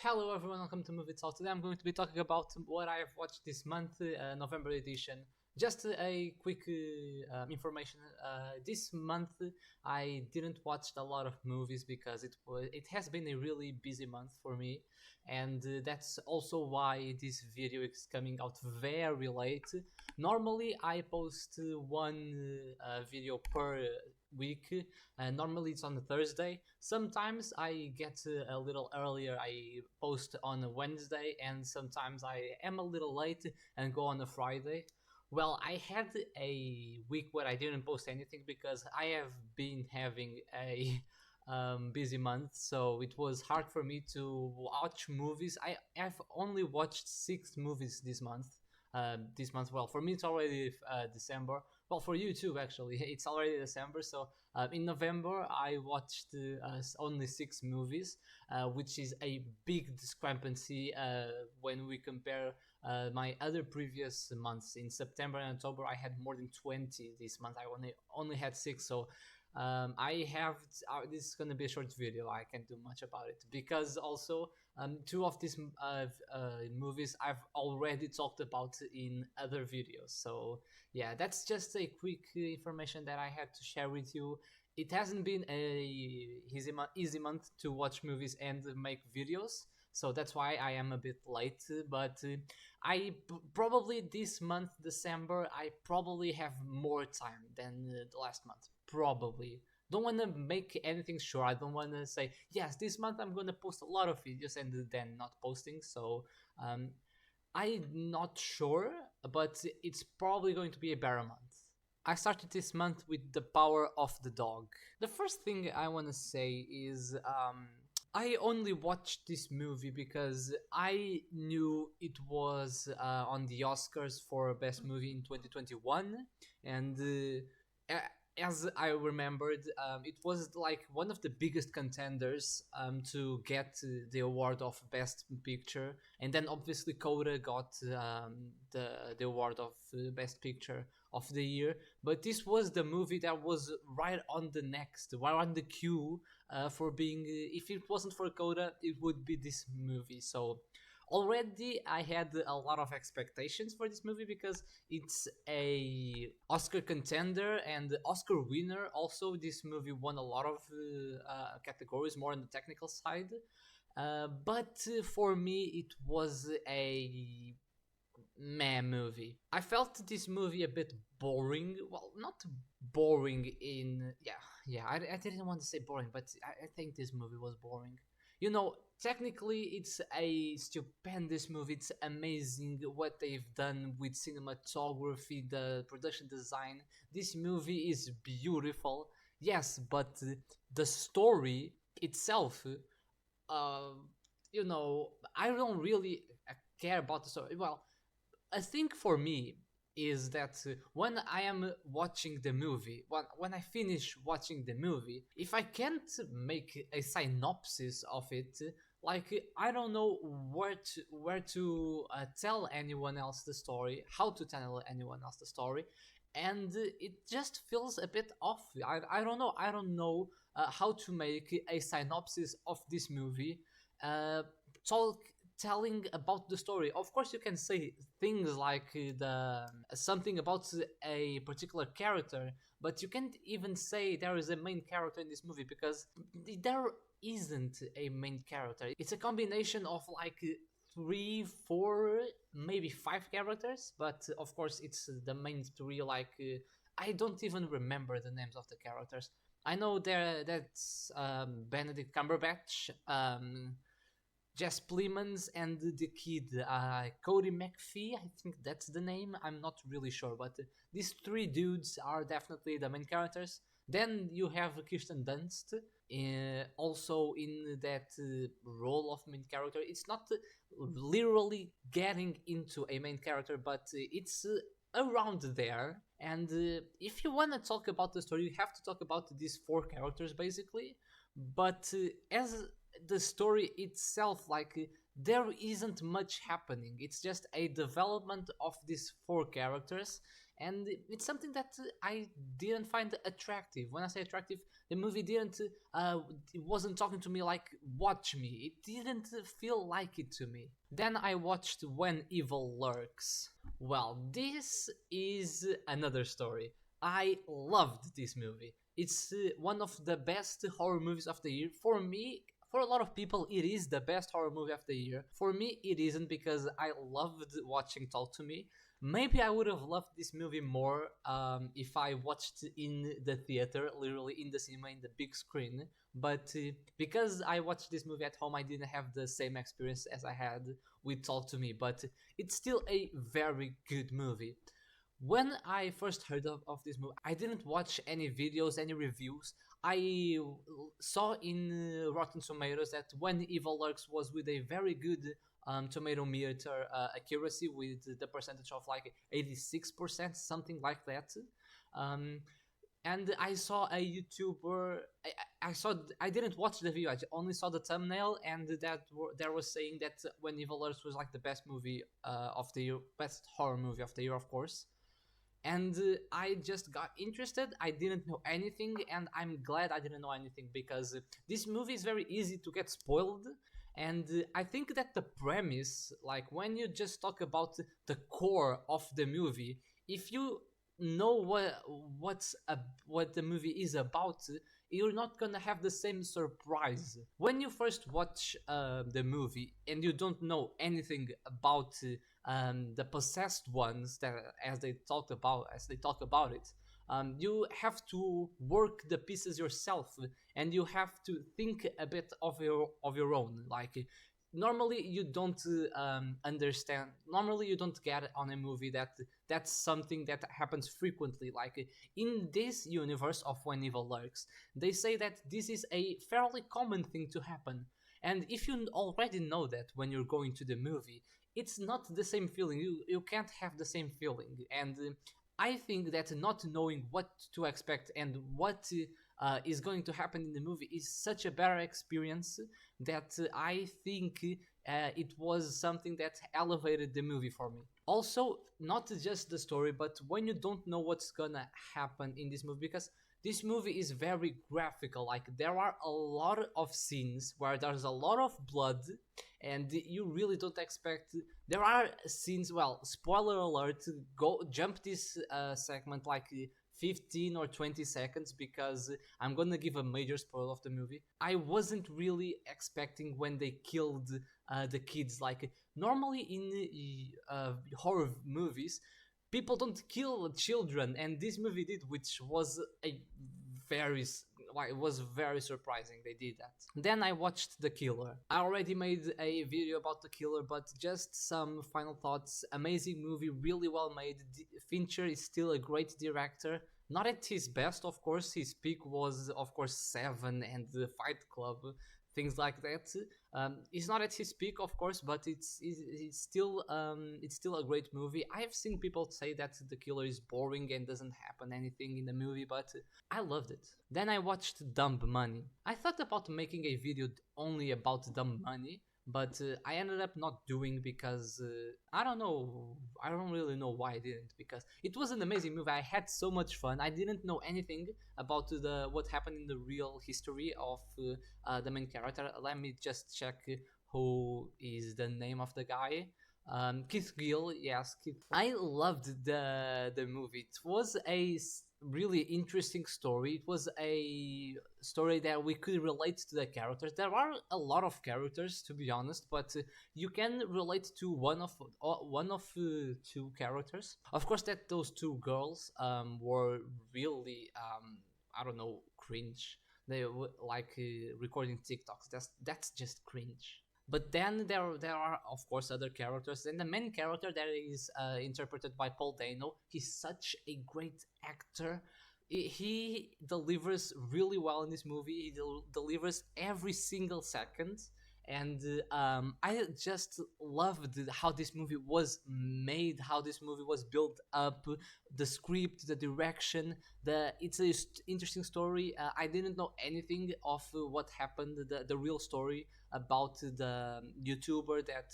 Hello everyone, welcome to Movie Talk. Today I'm going to be talking about what I have watched this month, November edition. Just a quick information. This month I didn't watch a lot of movies because it has been a really busy month for me, and that's also why this video is coming out very late. Normally I post one video per week. Normally it's on a Thursday. Sometimes I get a little earlier. I post on a Wednesday, and sometimes I am a little late and go on a Friday. Well, I had a week where I didn't post anything because I have been having a busy month, so it was hard for me to watch movies. I have only watched 6 movies this month. Well, for me it's already December. Well, for you too, actually, it's already December. So in November, I watched only 6 movies, which is a big discrepancy when we compare my other previous months. In September and October, I had more than 20. This month, I only had 6. So I have this is gonna be a short video. I can't do much about it because also 2 of these movies I've already talked about in other videos. So yeah, that's just a quick information that I had to share with you. It hasn't been a easy month to watch movies and make videos, so that's why I am a bit late. But probably this month, December, I probably have more time than the last month. Probably. Don't want to make anything sure. I don't want to say yes. This month I'm gonna post a lot of videos and then not posting. So um, I'm not sure, but it's probably going to be a better month. I started this month with The Power of the Dog. The first thing I want to say is I only watched this movie because I knew it was on the Oscars for Best Movie in 2021, and as I remembered, it was like one of the biggest contenders to get the award of Best Picture, and then obviously Coda got the award of Best Picture of the year. But this was the movie that was right on the queue for being. If it wasn't for Coda, it would be this movie. So already I had a lot of expectations for this movie because it's a Oscar contender and Oscar winner. Also, this movie won a lot of categories, more on the technical side. But for me, it was a meh movie. I felt this movie a bit boring. Well, not boring in I didn't want to say boring, but I think this movie was boring. Technically, it's a stupendous movie. It's amazing what they've done with cinematography, the production design. This movie is beautiful, yes, but the story itself, uh, I don't really care about the story. Well, I think for me is that when I am watching the movie, when I finish watching the movie, if I can't make a synopsis of it, like I don't know where to tell anyone else the story, how to tell anyone else the story, and it just feels a bit off. I don't know. I don't know how to make a synopsis of this movie. Uh, talk telling about the story. Of course, you can say things like the something about a particular character, but you can't even say there is a main character in this movie because there isn't a main character. It's a combination of like 3, 4, maybe 5 characters, but of course, it's the main three. Like I don't even remember the names of the characters. I know that's Benedict Cumberbatch, Jess Plemons, and the kid Cody McPhee. I think that's the name. I'm not really sure, but these 3 dudes are definitely the main characters. Then you have Kirsten Dunst, also in that role of main character. It's not literally getting into a main character, but it's around there. And if you want to talk about the story, you have to talk about these 4 characters basically. But as the story itself, like there isn't much happening. It's just a development of these 4 characters, and it's something that I didn't find attractive. When I say attractive, the movie didn't it wasn't talking to me like watch me. It didn't feel like it to me. Then I watched When Evil Lurks. Well, this is another story. I loved this movie. It's one of the best horror movies of the year. For me, for a lot of people, it is the best horror movie of the year. For me, it isn't because I loved watching Talk to Me. Maybe I would have loved this movie more if I watched in the theater, literally in the cinema, in the big screen. But because I watched this movie at home, I didn't have the same experience as I had with Talk to Me. But it's still a very good movie. When I first heard of this movie, I didn't watch any videos, any reviews. I saw in Rotten Tomatoes that When Evil Lurks was with a very good tomato meter accuracy, with the percentage of like 86%, something like that. Um, and I saw a YouTuber. I didn't watch the video. I only saw the thumbnail, and there was saying that When Evil Lurks was like the best movie of the year, best horror movie of the year, of course. And I just got interested. I didn't know anything, and I'm glad I didn't know anything, because this movie is very easy to get spoiled. And I think that the premise, like when you just talk about the core of the movie, if you know what the movie is about, you're not gonna have the same surprise when you first watch the movie and you don't know anything about the possessed ones, that as they talk about it. You have to work the pieces yourself, and you have to think a bit of your own. Like normally you don't understand. Normally you don't get on a movie that that's something that happens frequently. Like in this universe of When Evil Lurks, they say that this is a fairly common thing to happen. And if you already know that when you're going to the movie, it's not the same feeling. You can't have the same feeling. And I think that not knowing what to expect and what is going to happen in the movie is such a better experience, that I think it was something that elevated the movie for me. Also, not just the story, but when you don't know what's gonna happen in this movie, because this movie is very graphical. Like there are a lot of scenes where there's a lot of blood, and you really don't expect. There are scenes. Well, spoiler alert. Go jump this segment like 15 or 20 seconds, because I'm gonna give a major spoil of the movie. I wasn't really expecting when they killed the kids. Like normally in horror movies, people don't kill children, and this movie did, which was a very it was very surprising they did that. Then I watched The Killer. I already made a video about The Killer, but just some final thoughts. Amazing movie, really well made. Fincher is still a great director. Not at his best, of course. His peak was, of course, Seven and The Fight Club, things like that. It's not at his peak, of course, but it's still a great movie. I've seen people say that The Killer is boring and doesn't happen anything in the movie, but I loved it. Then I watched Dumb Money. I thought about making a video only about Dumb Money, but I ended up not doing, because I don't know. I don't really know why I didn't, because it was an amazing movie. I had so much fun. I didn't know anything about what happened in the real history of the main character. Let me just check who is the name of the guy. Keith Gill, yes. I loved the movie. It was a really interesting story. It was a story that we could relate to the characters. There are a lot of characters, to be honest, but you can relate to one of two characters. Of course, that those two girls were really I don't know, cringe. They were like recording TikToks. That's just cringe. But then there are of course other characters, and the main character that is interpreted by Paul Dano. He's such a great actor. He delivers really well in this movie. He delivers every single second, and I just loved how this movie was made, how this movie was built up, the script, the direction. It's a interesting story. I didn't know anything of what happened, the real story about the YouTuber that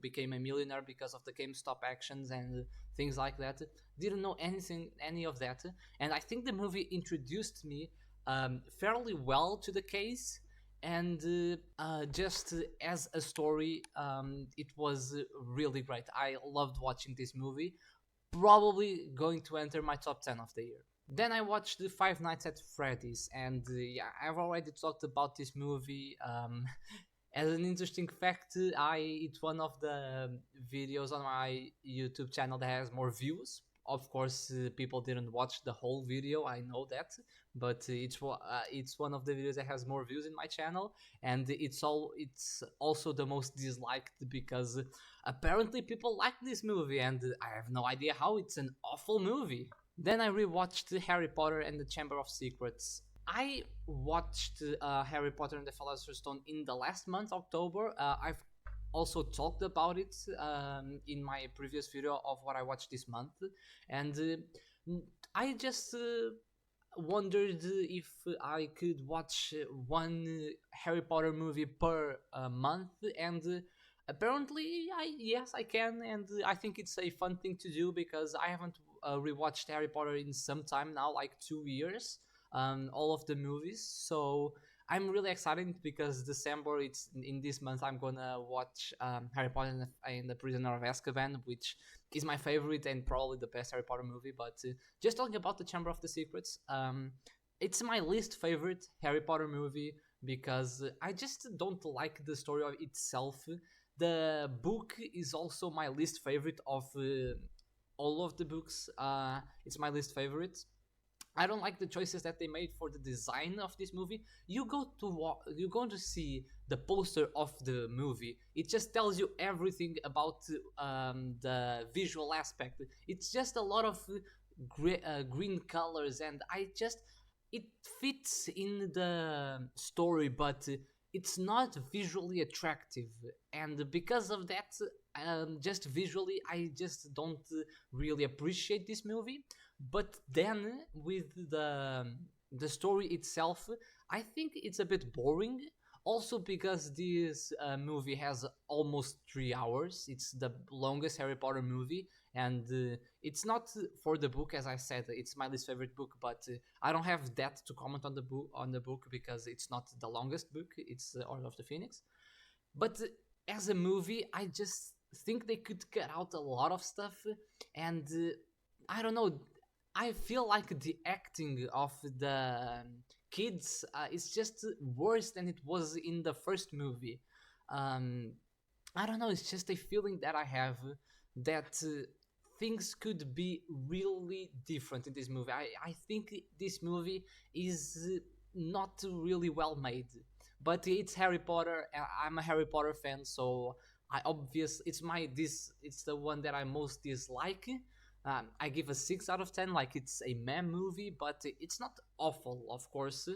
became a millionaire because of the GameStop actions and things like that. Didn't know any of that, and I think the movie introduced me fairly well to the case. And just as a story, it was really great. I loved watching this movie. Probably going to enter my top 10 of the year. Then I watched the Five Nights at Freddy's, and yeah, I've already talked about this movie. As an interesting fact, it's one of the videos on my YouTube channel that has more views. Of course, people didn't watch the whole video. I know that, but it's one of the videos that has more views in my channel, and it's also the most disliked because apparently people like this movie, and I have no idea how it's an awful movie. Then I rewatched Harry Potter and the Chamber of Secrets. I watched Harry Potter and the Philosopher's Stone in the last month, October. I've also talked about it in my previous video of what I watched this month, and I just wondered if I could watch one Harry Potter movie per month, and apparently, yes, I can, and I think it's a fun thing to do because I haven't rewatched Harry Potter in some time now, like 2 years, all of the movies. So I'm really excited because December, it's in this month, I'm gonna watch Harry Potter and the Prisoner of Azkaban, which is my favorite and probably the best Harry Potter movie. But just talking about the Chamber of the Secrets, it's my least favorite Harry Potter movie because I just don't like the story of itself. The book is also my least favorite of all of the books. It's my least favorite. I don't like the choices that they made for the design of this movie. You're going to see the poster of the movie. It just tells you everything about the visual aspect. It's just a lot of green colors, and it fits in the story, but it's not visually attractive. And because of that, just visually, I just don't really appreciate this movie. But then with the story itself, I think it's a bit boring. Also because this movie has almost 3 hours. It's the longest Harry Potter movie, and it's not for the book, as I said. It's my least favorite book, but I don't have that to comment on the book because it's not the longest book. It's Order of the Phoenix. But as a movie, I just think they could cut out a lot of stuff, and I don't know. I feel like the acting of the kids is just worse than it was in the first movie. Um, I don't know. It's just a feeling that I have that things could be really different in this movie. I think this movie is not really well made, but it's Harry Potter. I'm a Harry Potter fan, so it's the one that I most dislike. I give a 6 out of 10, like it's a meh movie, but it's not awful, of course.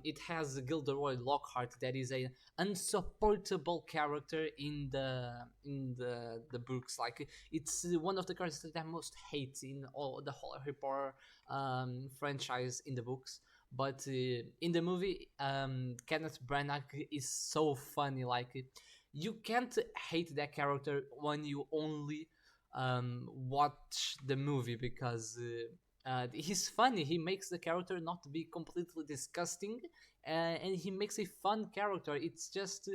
It has Gilderoy Lockhart, that is a unsupportable character in the books. Like it's one of the characters that I most hate in all the whole Harry Potter franchise in the books. But in the movie, Kenneth Branagh is so funny. Like you can't hate that character when you only watch the movie because he's funny. He makes the character not to be completely disgusting, and he makes a fun character. It's just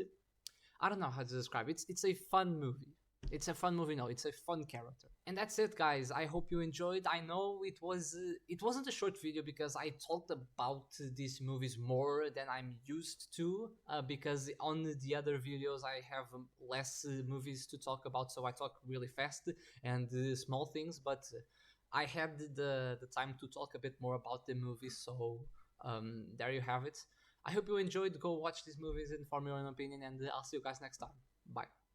I don't know how to describe it. It's a fun movie. It's a fun movie. No, it's a fun character. And that's it, guys. I hope you enjoyed. I know it wasn't a short video because I talked about these movies more than I'm used to. Because on the other videos I have less movies to talk about, so I talk really fast and small things. But I had the time to talk a bit more about the movies, so there you have it. I hope you enjoyed. Go watch these movies and form your own opinion, and I'll see you guys next time. Bye.